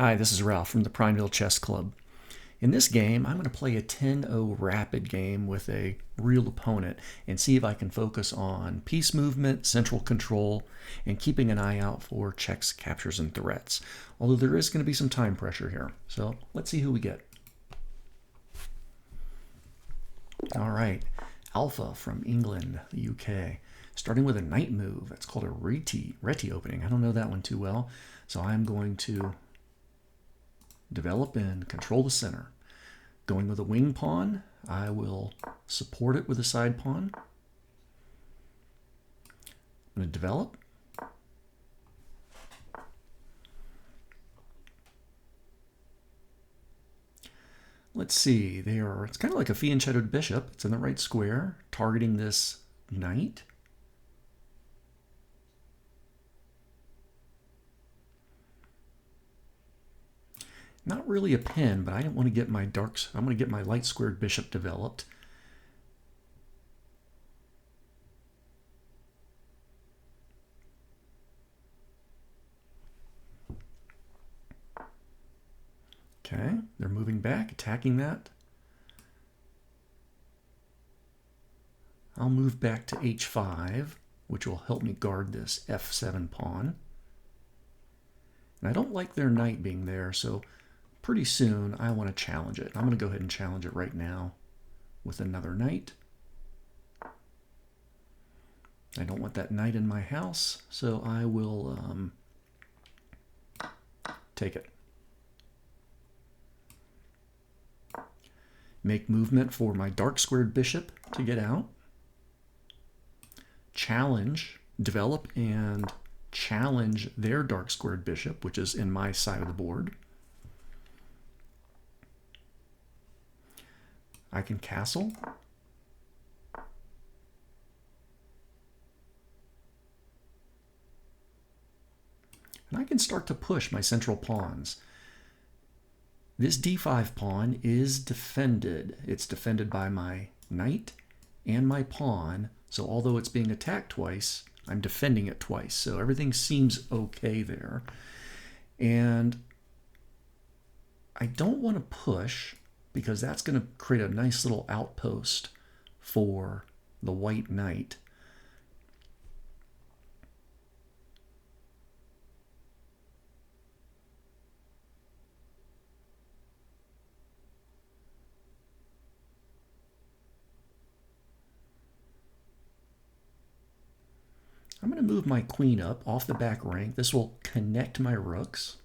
Hi, this is Ralph from the Prineville Chess Club. In this game, I'm going to play a 10-0 rapid game with a real opponent and see if I can focus on piece movement, central control, and keeping an eye out for checks, captures, and threats. Although there is going to be some time pressure here. So let's see who we get. All right, Alpha from England, the UK. Starting with a knight move. That's called a Réti Opening. I don't know that one too well. So I'm going to develop and control the center. Going with a wing pawn, I will support it with a side pawn. I'm going to develop. Let's see, it's kind of like a fianchettoed bishop. It's in the right square, targeting this knight. Not really a pin, but I didn't want to get my darks. I'm going to get my light squared bishop developed. Okay, they're moving back, attacking that. I'll move back to h5, which will help me guard this f7 pawn. And I don't like their knight being there, so pretty soon I want to challenge it. I'm going to go ahead and challenge it right now with another knight. I don't want that knight in my house, so I will take it. Make movement for my dark squared bishop to get out. Challenge, develop and challenge their dark squared bishop, which is in my side of the board. I can castle. And I can start to push my central pawns. This d5 pawn is defended. It's defended by my knight and my pawn. So although it's being attacked twice, I'm defending it twice. So everything seems okay there. And I don't want to push because that's going to create a nice little outpost for the white knight. I'm going to move my queen up off the back rank. This will connect my rooks.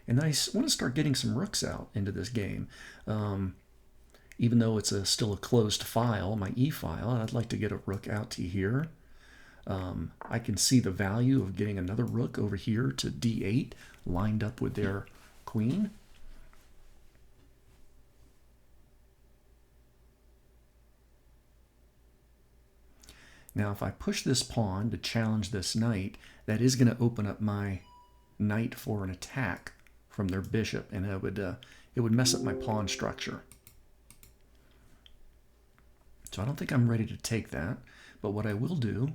And I want to start getting some rooks out into this game. Even though it's still a closed file, my E file, I'd like to get a rook out to here. I can see the value of getting another rook over here to D8 lined up with their queen. Now if I push this pawn to challenge this knight, that is going to open up my knight for an attack from their bishop, and it would mess up my pawn structure. So I don't think I'm ready to take that, but what I will do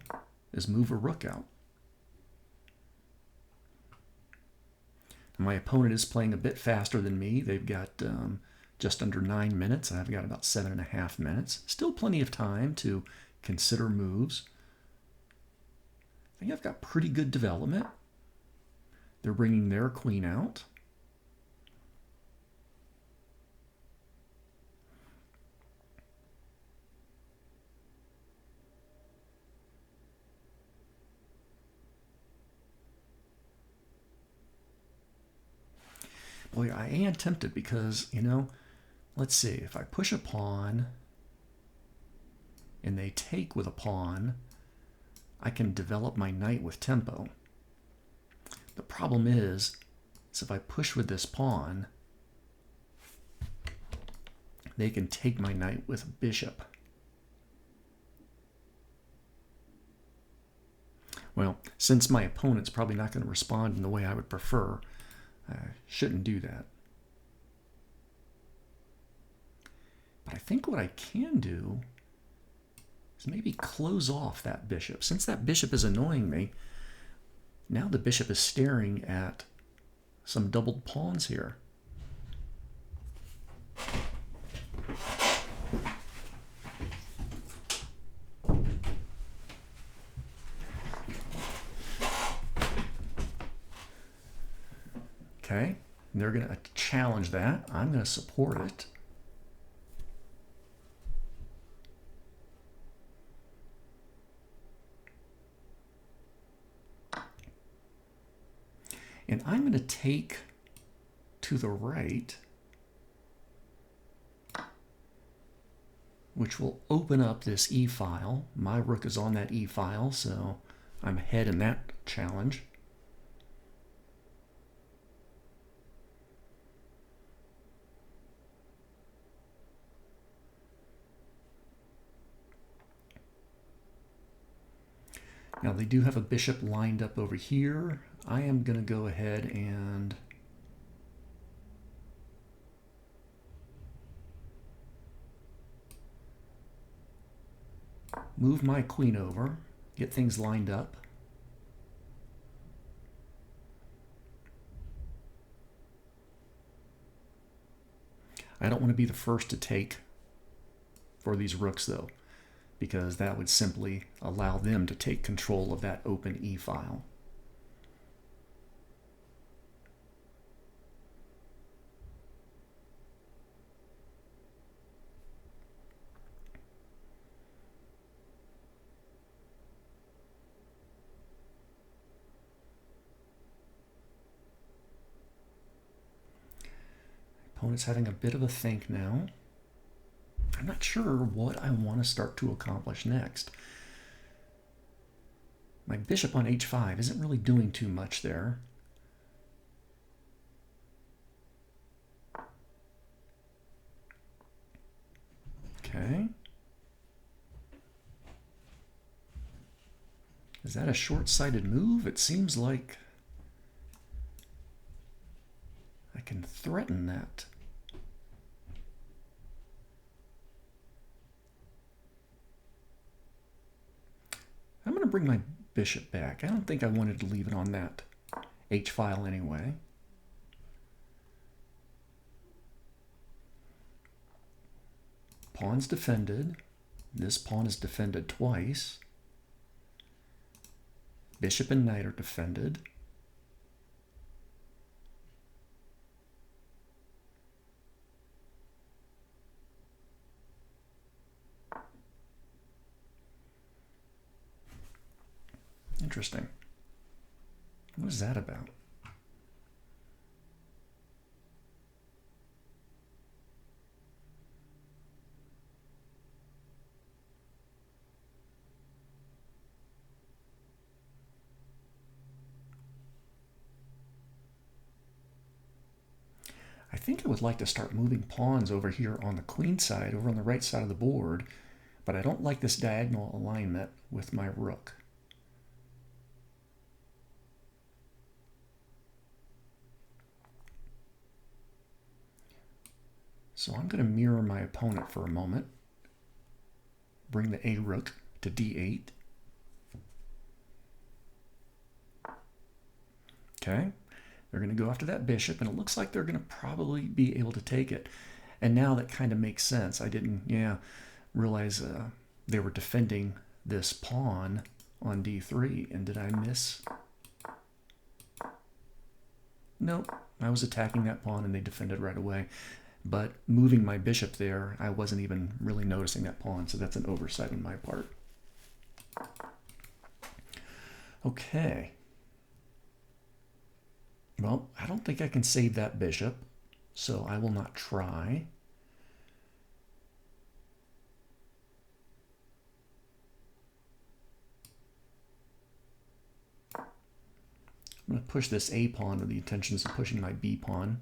is move a rook out. My opponent is playing a bit faster than me. They've got just under 9 minutes, and I've got about 7.5 minutes. Still plenty of time to consider moves. I think I've got pretty good development. They're bringing their queen out. Boy, I am tempted because, let's see, if I push a pawn and they take with a pawn, I can develop my knight with tempo. The problem is if I push with this pawn, they can take my knight with a bishop. Well, since my opponent's probably not going to respond in the way I would prefer, I shouldn't do that. But I think what I can do is maybe close off that bishop. Since that bishop is annoying me, now the bishop is staring at some doubled pawns here. Okay, and they're going to challenge that. I'm going to support it. And I'm going to take to the right, which will open up this E file. My rook is on that E file, so I'm ahead in that challenge. Now they do have a bishop lined up over here. I am going to go ahead and move my queen over, get things lined up. I don't want to be the first to take for these rooks though, because that would simply allow them to take control of that open E file. Opponent's having a bit of a think now. I'm not sure what I want to start to accomplish next. My bishop on h5 isn't really doing too much there. Okay. Is that a short-sighted move? It seems like I can threaten that. I'm going to bring my bishop back. I don't think I wanted to leave it on that H file anyway. Pawn's defended. This pawn is defended twice. Bishop and knight are defended. Interesting. What is that about? I think I would like to start moving pawns over here on the queen side, over on the right side of the board, but I don't like this diagonal alignment with my rook. So I'm going to mirror my opponent for a moment. Bring the A rook to D8. Okay, they're going to go after that bishop, and it looks like they're going to probably be able to take it. And now that kind of makes sense. I didn't, realize they were defending this pawn on D3, and did I miss? Nope, I was attacking that pawn and they defended right away. But moving my bishop there, I wasn't even really noticing that pawn, so that's an oversight on my part. Okay. Well, I don't think I can save that bishop, so I will not try. I'm going to push this A pawn with the intentions of pushing my B pawn.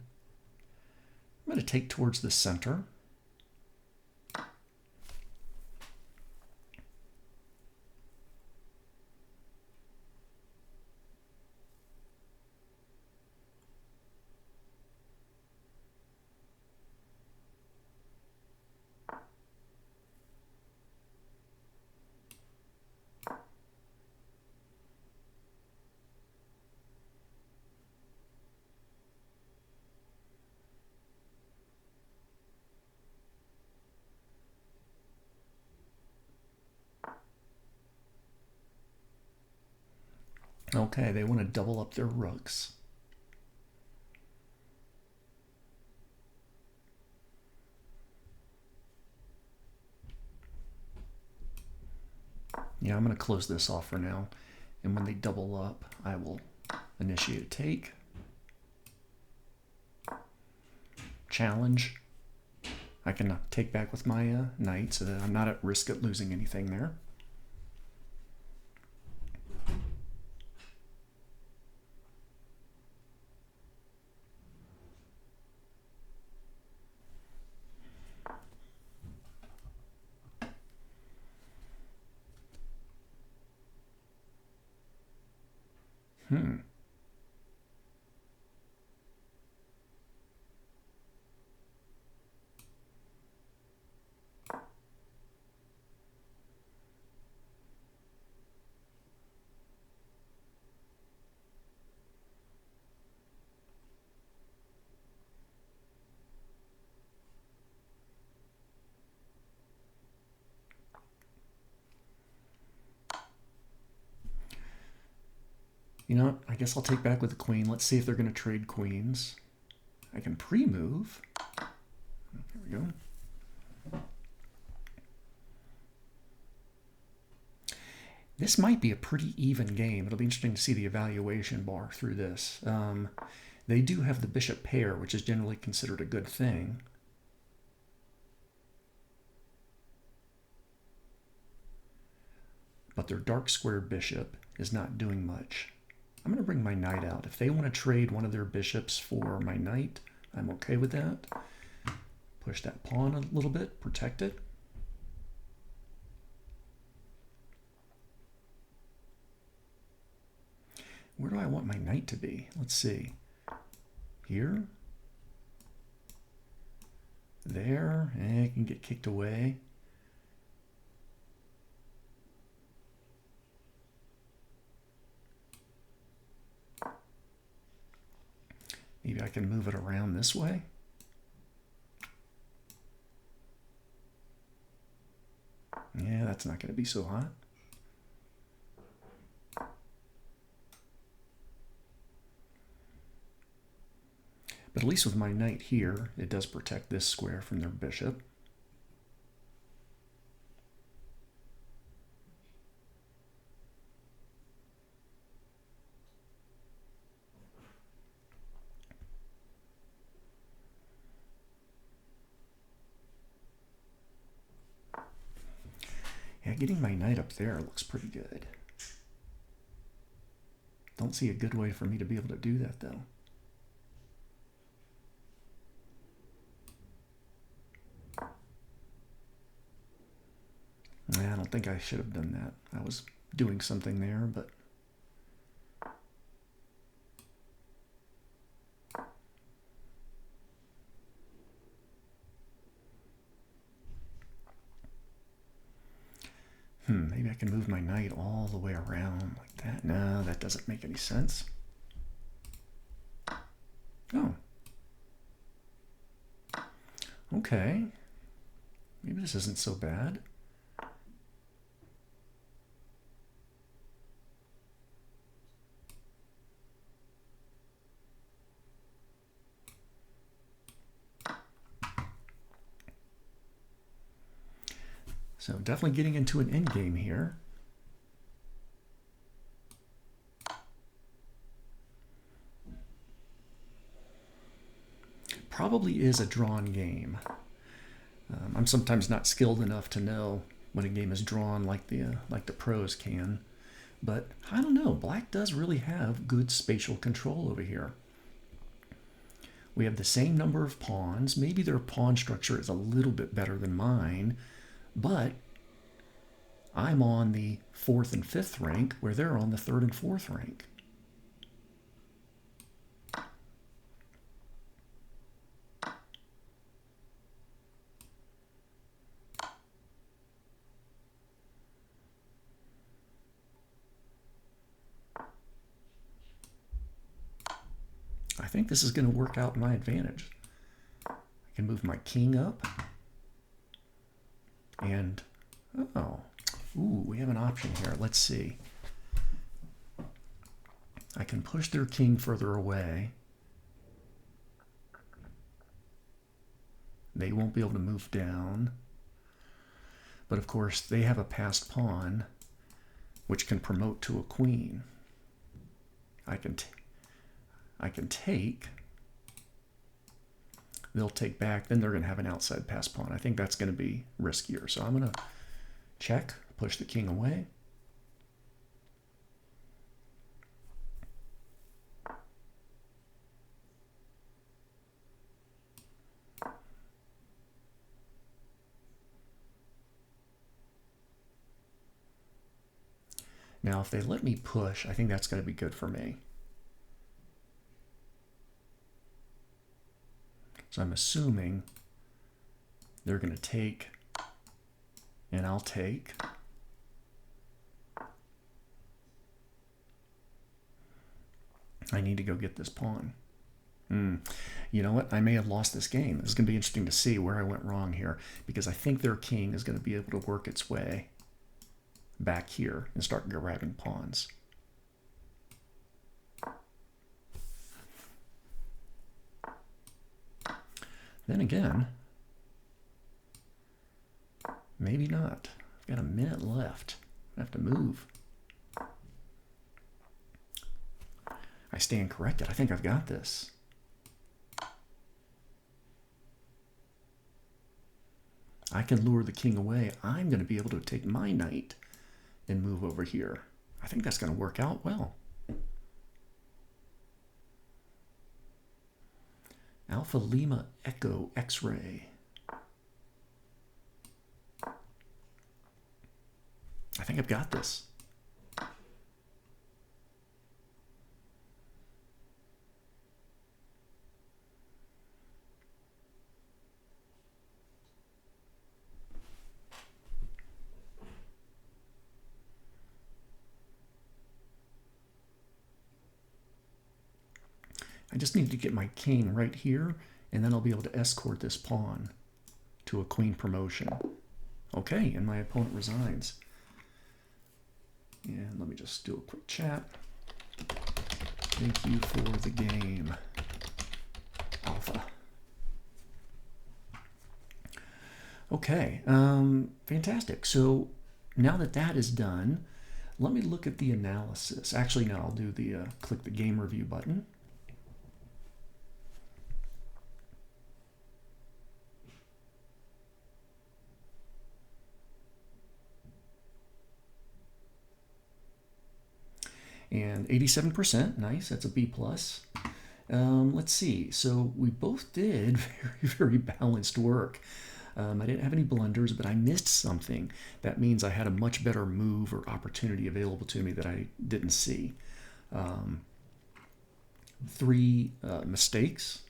I'm going to take towards the center. Okay, they want to double up their rooks. Yeah, I'm going to close this off for now. And when they double up, I will initiate a take. Challenge. I can take back with my knight so that I'm not at risk of losing anything there. You know what? I guess I'll take back with the queen. Let's see if they're going to trade queens. I can pre-move. There we go. This might be a pretty even game. It'll be interesting to see the evaluation bar through this. They do have the bishop pair, which is generally considered a good thing. But their dark square bishop is not doing much. I'm going to bring my knight out. If they want to trade one of their bishops for my knight, I'm okay with that. Push that pawn a little bit, protect it. Where do I want my knight to be? Let's see. Here. There. It can get kicked away. Maybe I can move it around this way. Yeah, that's not going to be so hot. But at least with my knight here, it does protect this square from their bishop. Yeah, getting my knight up there looks pretty good. Don't see a good way for me to be able to do that, though. I don't think I should have done that. I was doing something there, but... maybe I can move my knight all the way around like that. No, that doesn't make any sense. Oh. Okay. Maybe this isn't so bad. So definitely getting into an endgame here. Probably is a drawn game. I'm sometimes not skilled enough to know when a game is drawn like the pros can, but I don't know. Black does really have good spatial control over here. We have the same number of pawns. Maybe their pawn structure is a little bit better than mine, but I'm on the 4th and 5th rank where they're on the 3rd and 4th rank. I think this is going to work out in my advantage. I can move my king up. And, oh, ooh, we have an option here. Let's see. I can push their king further away. They won't be able to move down. But of course, they have a passed pawn, which can promote to a queen. I can take. They'll take back. Then they're going to have an outside passed pawn. I think that's going to be riskier. So I'm going to check, push the king away. Now, if they let me push, I think that's going to be good for me. So I'm assuming they're going to take, and I'll take. I need to go get this pawn. You know what? I may have lost this game. This is going to be interesting to see where I went wrong here, because I think their king is going to be able to work its way back here and start grabbing pawns. Then again, maybe not. I've got a minute left. I have to move. I stand corrected. I think I've got this. I can lure the king away. I'm going to be able to take my knight and move over here. I think that's going to work out well. Alpha Lima Echo X-Ray. I think I've got this. I just need to get my king right here, and then I'll be able to escort this pawn to a queen promotion. Okay, and my opponent resigns. And let me just do a quick chat. Thank you for the game, Alpha. Okay, fantastic. So now that that is done, let me look at the analysis. Actually, no, I'll do the click the game review button. And 87%, nice, that's a B+. Let's see, so we both did very balanced work. I didn't have any blunders, but I missed something. That means I had a much better move or opportunity available to me that I didn't see. 3 mistakes,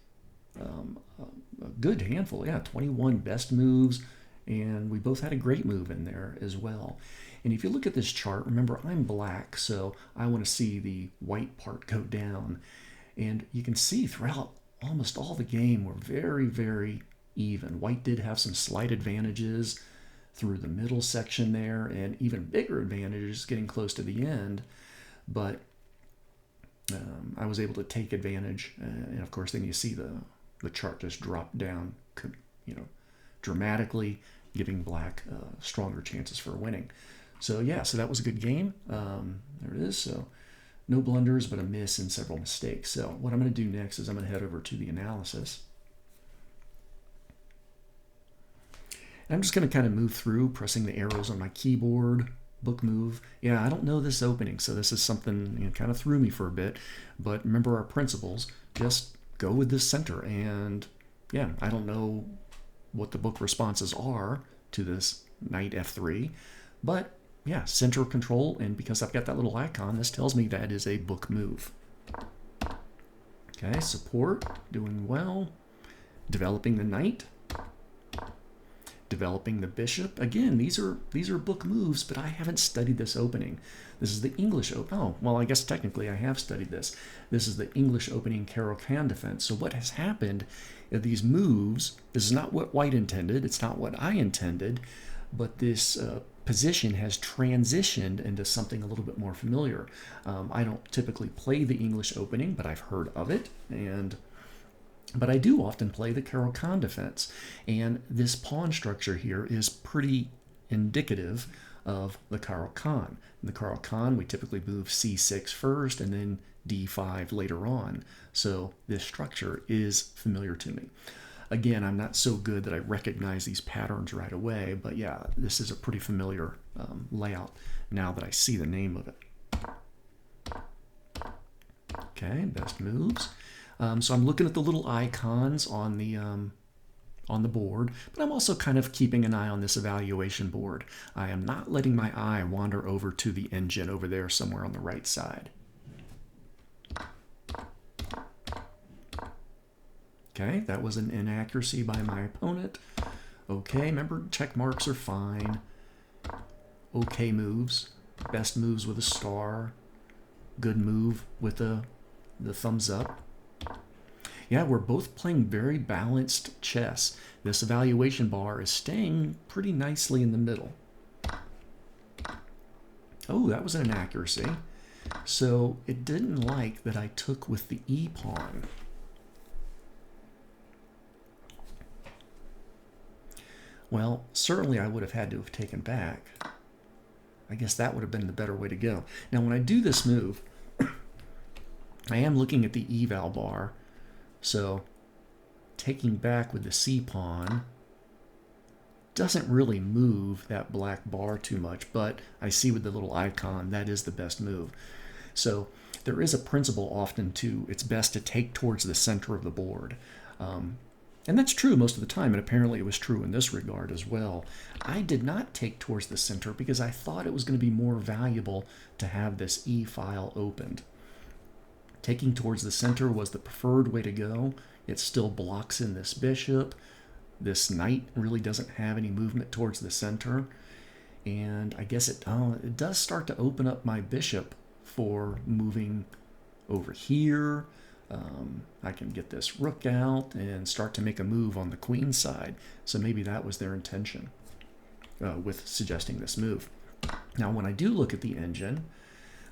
a good handful, yeah, 21 best moves, and we both had a great move in there as well. And if you look at this chart, remember I'm black, so I want to see the white part go down. And you can see throughout almost all the game we're very, very even. White did have some slight advantages through the middle section there, and even bigger advantages getting close to the end. But I was able to take advantage, and of course then you see the chart just drop down, dramatically, giving black stronger chances for winning. So yeah, so that was a good game. There it is. So no blunders, but a miss and several mistakes. So what I'm going to do next is I'm going to head over to the analysis. And I'm just going to kind of move through, pressing the arrows on my keyboard. Book move. Yeah, I don't know this opening, so this is something kind of threw me for a bit. But remember our principles. Just go with this center. And yeah, I don't know what the book responses are to this knight f3, but yeah, center control, and because I've got that little icon, this tells me that is a book move. Okay, support, doing well. Developing the knight. Developing the bishop. Again, these are book moves, but I haven't studied this opening. This is the English opening. Oh, well, I guess technically I have studied this. This is the English opening Caro-Kann Defense. So what has happened is these moves, this is not what white intended, it's not what I intended, but this position has transitioned into something a little bit more familiar. I don't typically play the English opening, but I've heard of it, but I do often play the Caro-Kann defense, and this pawn structure here is pretty indicative of the Caro-Kann. In the Caro-Kann, we typically move c6 first and then d5 later on, so this structure is familiar to me. Again, I'm not so good that I recognize these patterns right away, but yeah, this is a pretty familiar layout now that I see the name of it. Okay, best moves. So I'm looking at the little icons on the board, but I'm also kind of keeping an eye on this evaluation board. I am not letting my eye wander over to the engine over there somewhere on the right side. Okay, that was an inaccuracy by my opponent. Okay, remember, check marks are fine. Okay moves. Best moves with a star. Good move with the thumbs up. Yeah, we're both playing very balanced chess. This evaluation bar is staying pretty nicely in the middle. Oh, that was an inaccuracy. So it didn't like that I took with the E pawn. Well, certainly I would have had to have taken back. I guess that would have been the better way to go. Now, when I do this move, I am looking at the eval bar. So taking back with the C pawn doesn't really move that black bar too much, but I see with the little icon that is the best move. So there is a principle often to it's best to take towards the center of the board. And that's true most of the time, and apparently it was true in this regard as well. I did not take towards the center because I thought it was going to be more valuable to have this E file opened. Taking towards the center was the preferred way to go. It still blocks in this bishop. This knight really doesn't have any movement towards the center. And I guess it does start to open up my bishop for moving over here. I can get this rook out and start to make a move on the queen side. So maybe that was their intention with suggesting this move. Now, when I do look at the engine,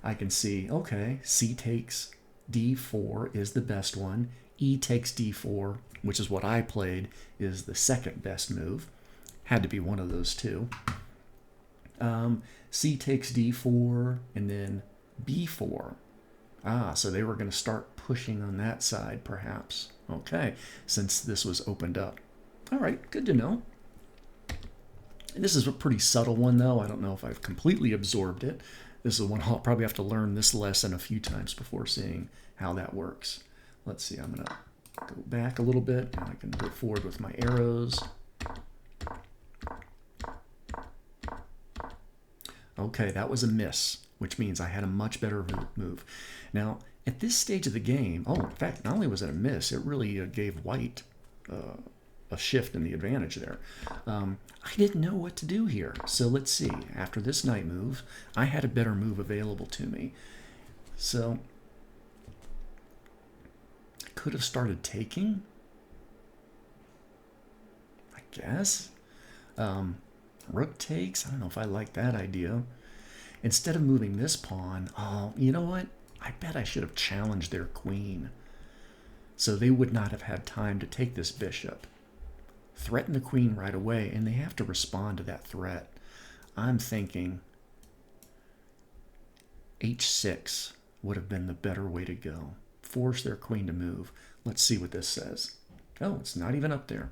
I can see, okay, C takes d4 is the best one. E takes d4, which is what I played, is the second best move. Had to be one of those two. C takes d4, and then b4. So they were going to start pushing on that side, perhaps. Okay, since this was opened up. All right, good to know. This is a pretty subtle one, though. I don't know if I've completely absorbed it. This is one I'll probably have to learn this lesson a few times before seeing how that works. Let's see, I'm going to go back a little bit, and I can go forward with my arrows. Okay, that was a miss, which means I had a much better move. Now, at this stage of the game, in fact, not only was it a miss, it really gave white a shift in the advantage there. I didn't know what to do here. So let's see. After this knight move, I had a better move available to me. So I could have started taking, I guess. Rook takes. I don't know if I like that idea. Instead of moving this pawn, you know what? I bet I should have challenged their queen. So they would not have had time to take this bishop. Threaten the queen right away, and they have to respond to that threat. I'm thinking h6 would have been the better way to go. Force their queen to move. Let's see what this says. Oh, it's not even up there.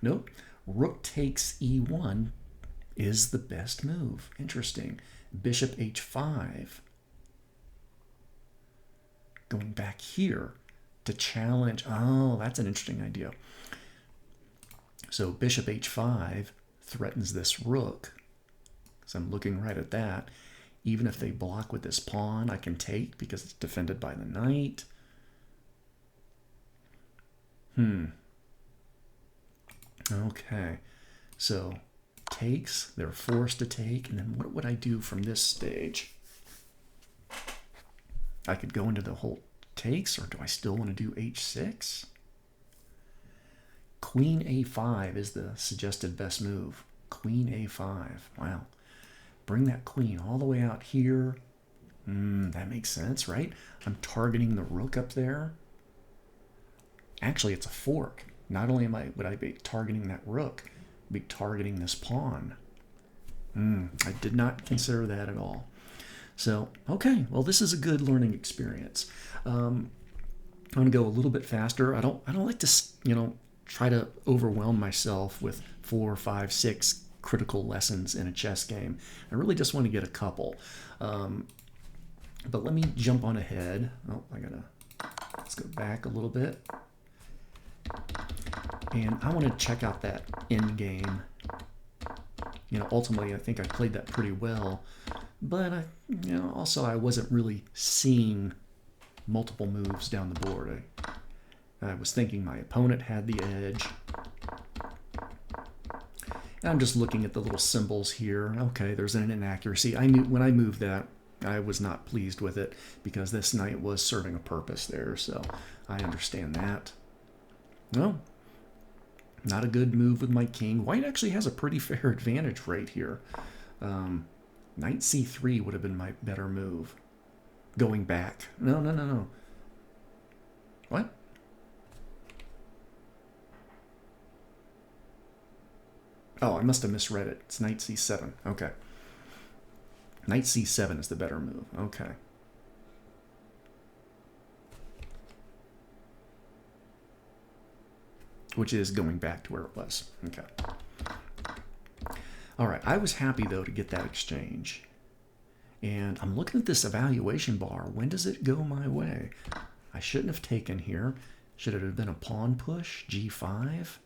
Nope. Rook takes e1 is the best move. Interesting. Bishop h5. Going back here to challenge. Oh, that's an interesting idea. So bishop h5 threatens this rook. So I'm looking right at that. Even if they block with this pawn, I can take because it's defended by the knight. Okay. So takes, they're forced to take, and then what would I do from this stage? I could go into the whole takes, or do I still want to do h6? Queen a5 is the suggested best move. Queen a5. Wow. bring that queen all the way out here. That makes sense, right? I'm targeting the rook up there. Actually, it's a fork. Not only would I be targeting that rook, I'd be targeting this pawn. I did not consider that at all. So, okay, well, this is a good learning experience. I'm going to go a little bit faster. I don't like to, try to overwhelm myself with 4, 5, 6 critical lessons in a chess game. I really just want to get a couple. But let me jump on ahead. Oh, let's go back a little bit. And I want to check out that Endgame. Ultimately, I think I played that pretty well. But, also I wasn't really seeing multiple moves down the board. I was thinking my opponent had the edge. And I'm just looking at the little symbols here. Okay, there's an inaccuracy. I knew when I moved that, I was not pleased with it because this knight was serving a purpose there, so I understand that. No, not a good move with my king. White actually has a pretty fair advantage right here. Knight c3 would have been my better move. Going back. No. What? Oh, I must have misread it. It's knight c7. Okay. Knight c7 is the better move. Okay. Which is going back to where it was. Okay. All right. I was happy, though, to get that exchange. And I'm looking at this evaluation bar. When does it go my way? I shouldn't have taken here. Should it have been a pawn push? G5?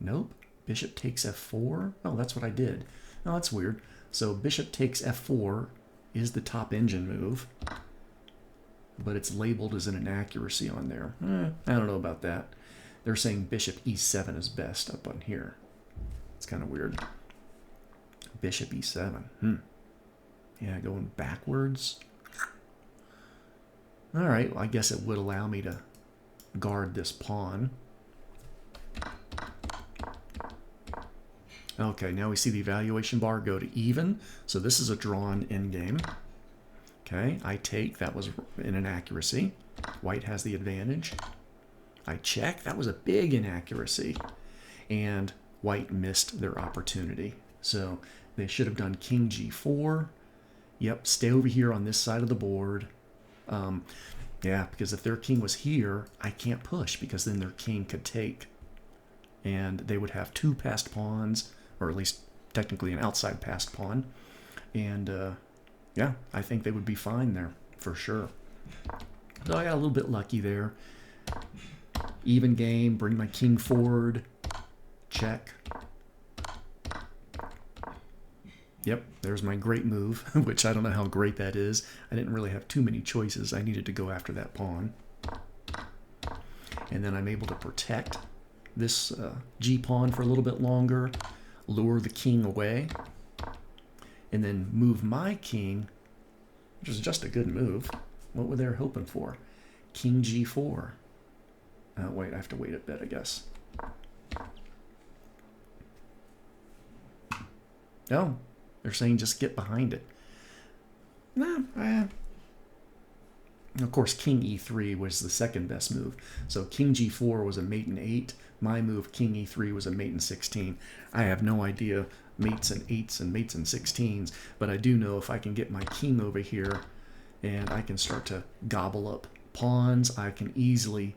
Nope. Bishop takes f4. Oh, that's what I did. Oh, that's weird. So bishop takes f4 is the top engine move, but it's labeled as an inaccuracy on there. I don't know about that. They're saying bishop e7 is best up on here. It's kind of weird. Bishop e7. Yeah, going backwards. All right, well, I guess it would allow me to guard this pawn. Okay, now we see the evaluation bar go to even. So this is a drawn endgame. Okay, I take. That was an inaccuracy. White has the advantage. I check. That was a big inaccuracy. And white missed their opportunity. So they should have done king g4. Yep, stay over here on this side of the board. Yeah, because if their king was here, I can't push because then their king could take. And they would have two passed pawns, or at least technically an outside passed pawn. And yeah, I think they would be fine there for sure. So I got a little bit lucky there. Even game, bring my king forward, check. Yep, there's my great move, which I don't know how great that is. I didn't really have too many choices. I needed to go after that pawn. And then I'm able to protect this g-pawn for a little bit longer, lure the king away, and then move my king, which is just a good move. What were they hoping for? King g4. Wait, I have to wait a bit, I guess. Oh, they're saying just get behind it. Of course, king e3 was the second best move. So king g4 was a mate in 8. My move, king e3, was a mate in 16. I have no idea mates in 8s and mates in 16s, but I do know if I can get my king over here and I can start to gobble up pawns, I can easily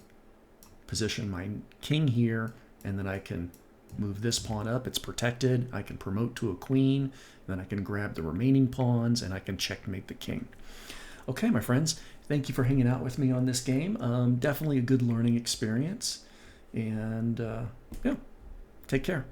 position my king here, and then I can move this pawn up. It's protected. I can promote to a queen. Then I can grab the remaining pawns, and I can checkmate the king. Okay, my friends, thank you for hanging out with me on this game. Definitely a good learning experience. And yeah, take care.